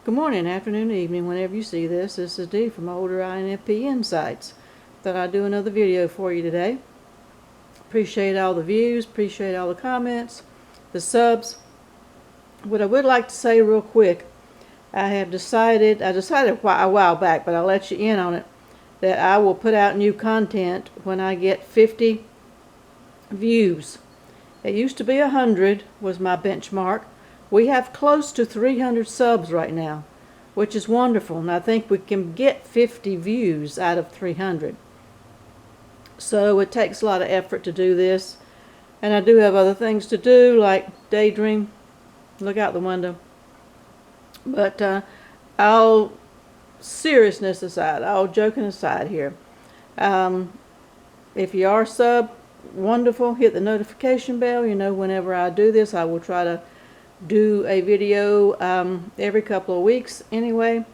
Good morning, afternoon, evening, whenever you see this. This is Dee from Older INFP Insights. Thought I'd do another video for you today. Appreciate all the views, appreciate all the comments, the subs. What I would like to say real quick, I decided a while back, but I'll let you in on it, that I will put out new content when I get 50 views. It used to be 100 was my benchmark. We have close to 300 subs right now, which is wonderful, and I think we can get 50 views out of 300. So it takes a lot of effort to do this, and I do have other things to do, like daydream, look out the window. But all seriousness aside, all joking aside here, if you are sub, wonderful, hit the notification bell. You know, whenever I do this, I will try to do a video every couple of weeks anyway,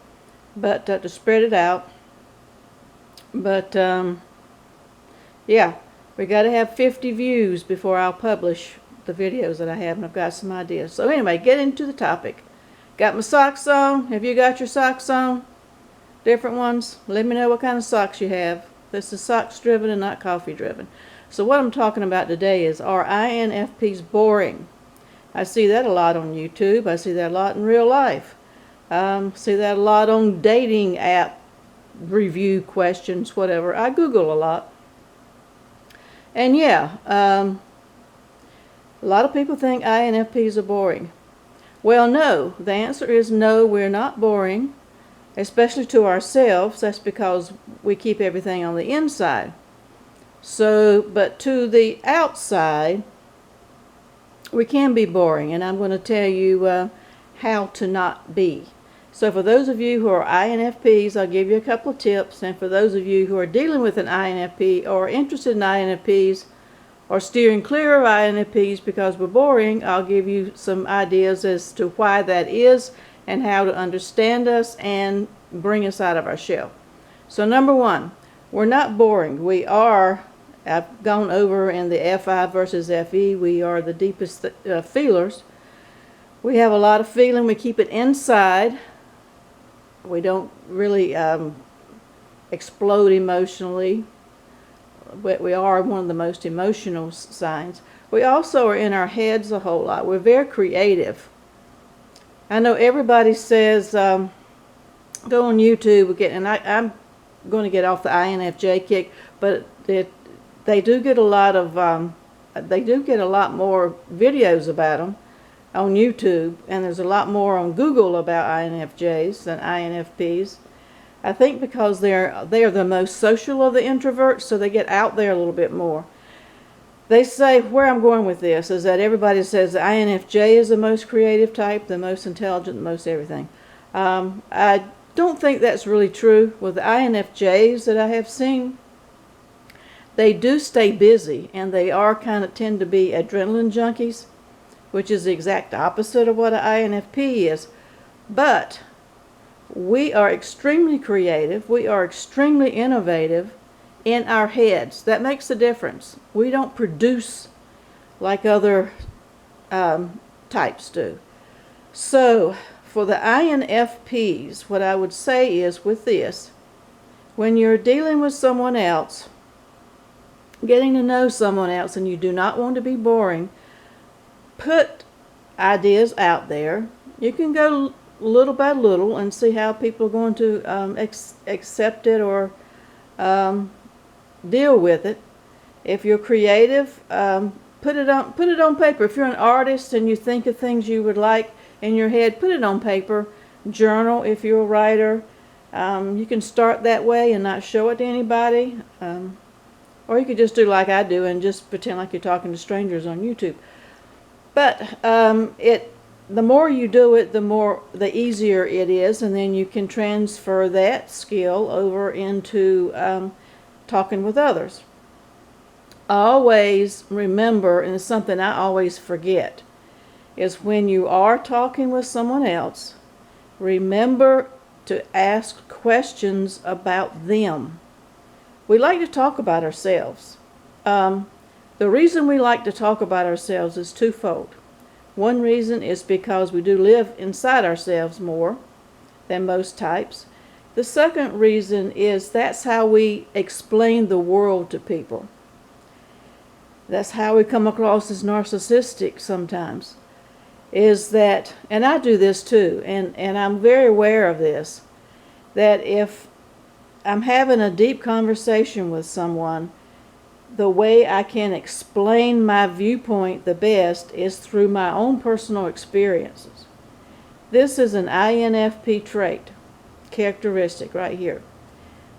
but to spread it out. But yeah, we got to have 50 views before I'll publish the videos that I have, and I've got some ideas. So anyway, get into the topic. Got my socks on. Have you got your socks on? Different ones? Let me know what kind of socks you have. This is socks driven and not coffee driven. So what I'm talking about today is, are INFPs boring? I see that a lot on YouTube. I see that a lot in real life. See that a lot on dating app review questions, whatever. I Google a lot. And yeah, a lot of people think INFPs are boring. Well, no. The answer is no, we're not boring, especially to ourselves. That's because we keep everything on the inside. So, but to the outside, we can be boring, and I'm going to tell you how to not be. So for those of you who are INFPs, I'll give you a couple of tips, and for those of you who are dealing with an INFP or interested in INFPs or steering clear of INFPs because we're boring, I'll give you some ideas as to why that is and how to understand us and bring us out of our shell. So number one, we're not boring. We are, I've gone over in the FI versus FE, we are the deepest feelers. We have a lot of feeling. We keep it inside. We don't really explode emotionally, but we are one of the most emotional signs. We also are in our heads a whole lot. We're very creative. I know everybody says, go on YouTube, and I'm going to get off the INFJ kick, but they do get a lot of more videos about them on YouTube, and there's a lot more on Google about INFJs than INFPs. I think because they are the most social of the introverts, so they get out there a little bit more. They say, where I'm going with this is that everybody says the INFJ is the most creative type, the most intelligent, the most everything. I don't think that's really true. With the INFJs that I have seen, they do stay busy, and they are tend to be adrenaline junkies, which is the exact opposite of what an INFP is. But we are extremely creative. We are extremely innovative in our heads. That makes a difference. We don't produce like other types do. So for the INFPs, what I would say is with this, when you're dealing with someone else, getting to know someone else, and you do not want to be boring, put ideas out there. You can go little by little and see how people are going to accept it or deal with it. If you're creative, put it on paper. If you're an artist and you think of things you would like in your head, put it on paper. Journal if you're a writer. You can start that way and not show it to anybody. Or you could just do like I do and just pretend like you're talking to strangers on YouTube. But the more you do it, the easier it is, and then you can transfer that skill over into talking with others. Always remember, and it's something I always forget, is when you are talking with someone else, remember to ask questions about them. We like to talk about ourselves. The reason we like to talk about ourselves is twofold. One reason is because we do live inside ourselves more, than most types. The second reason is that's how we explain the world to people. That's how we come across as narcissistic sometimes. Is that, and I do this too, and I'm very aware of this, that if I'm having a deep conversation with someone, the way I can explain my viewpoint the best is through my own personal experiences. This is an INFP trait, characteristic right here.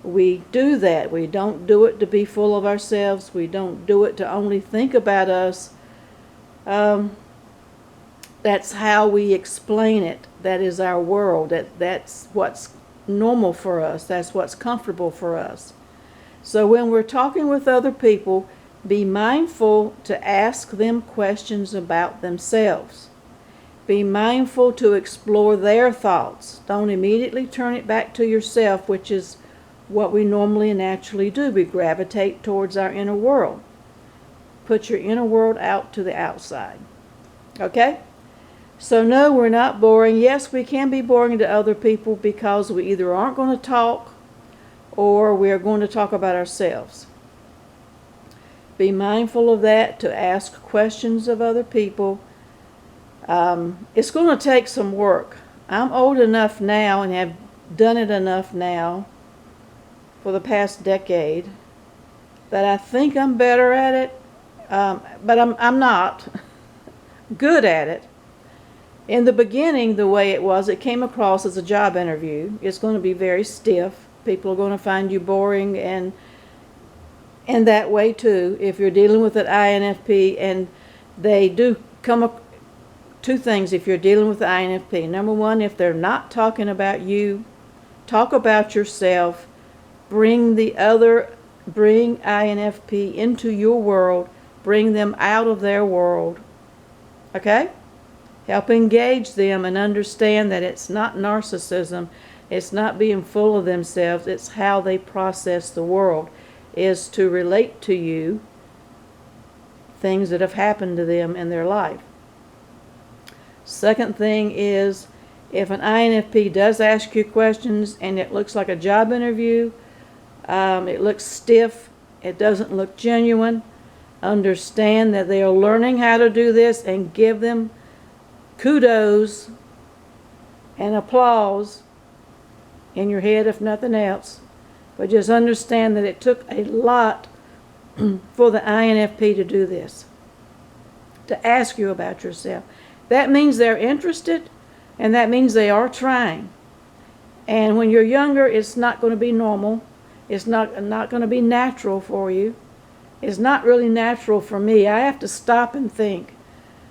We do that. We don't do it to be full of ourselves. We don't do it to only think about us. That's how we explain it. That is our world. That's what's normal for us. That's what's comfortable for us. So when we're talking with other people, be mindful to ask them questions about themselves. Be mindful to explore their thoughts. Don't immediately turn it back to yourself, which is what we normally and naturally do. We gravitate towards our inner world. Put your inner world out to the outside. Okay? So no, we're not boring. Yes, we can be boring to other people because we either aren't going to talk or we're going to talk about ourselves. Be mindful of that, to ask questions of other people. It's going to take some work. I'm old enough now and have done it enough now for the past decade that I think I'm better at it, but I'm not good at it. In the beginning, the way it came across as a job interview. It's going to be very stiff. People are going to find you boring, and that way too, if you're dealing with an INFP, and they do come up. Two things if you're dealing with the INFP. Number one, if they're not talking about you, talk about yourself. Bring INFP into your world. Bring them out of their world. Okay? Help engage them and understand that it's not narcissism. It's not being full of themselves. It's how they process the world, is to relate to you things that have happened to them in their life. Second thing is, if an INFP does ask you questions and it looks like a job interview, it looks stiff, it doesn't look genuine, understand that they are learning how to do this, and give them kudos and applause in your head, if nothing else. But just understand that it took a lot for the INFP to do this, to ask you about yourself. That means they're interested, and that means they are trying. And when you're younger, it's not going to be normal. It's not going to be natural for you. It's not really natural for me. I have to stop and think.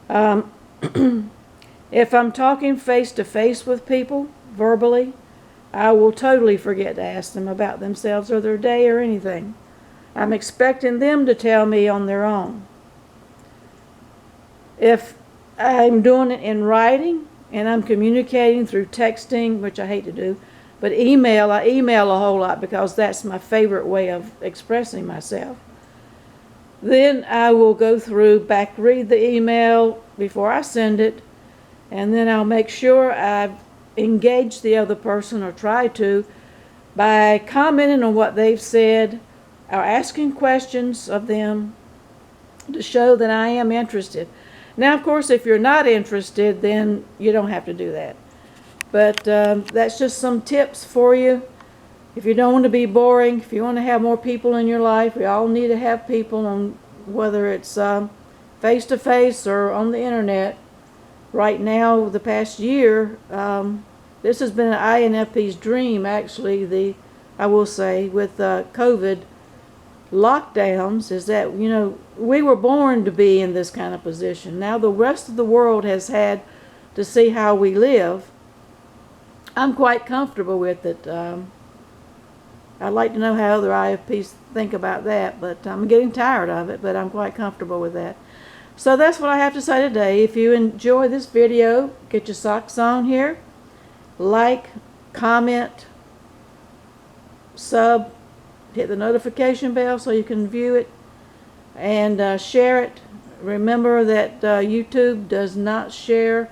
If I'm talking face to face with people, verbally, I will totally forget to ask them about themselves or their day or anything. I'm expecting them to tell me on their own. If I'm doing it in writing and I'm communicating through texting, which I hate to do, but I email a whole lot because that's my favorite way of expressing myself. Then I will go through, read the email before I send it, and then I'll make sure I've engaged the other person, or try to, by commenting on what they've said or asking questions of them to show that I am interested. Now, of course, if you're not interested, then you don't have to do that. But that's just some tips for you. If you don't want to be boring, if you want to have more people in your life, we all need to have people, on whether it's face-to-face or on the internet. Right now, the past year, this has been an INFP's dream, actually, I will say, with COVID lockdowns, is that, we were born to be in this kind of position. Now the rest of the world has had to see how we live. I'm quite comfortable with it. I'd like to know how other IFPs think about that, but I'm getting tired of it, but I'm quite comfortable with that. So that's what I have to say today. If you enjoy this video, get your socks on here. Like, comment, sub, hit the notification bell so you can view it, and share it. Remember that YouTube does not share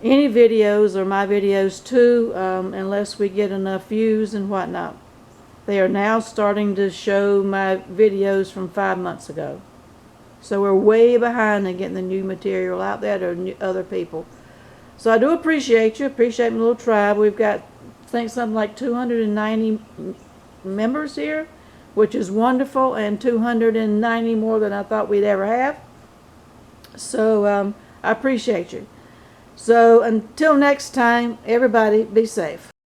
any videos or my videos too, unless we get enough views and whatnot. They are now starting to show my videos from 5 months ago. So we're way behind in getting the new material out there to other people. So I do appreciate you, appreciate my little tribe. We've got, I think, something like 290 members here, which is wonderful, and 290 more than I thought we'd ever have. So I appreciate you. So until next time, everybody be safe.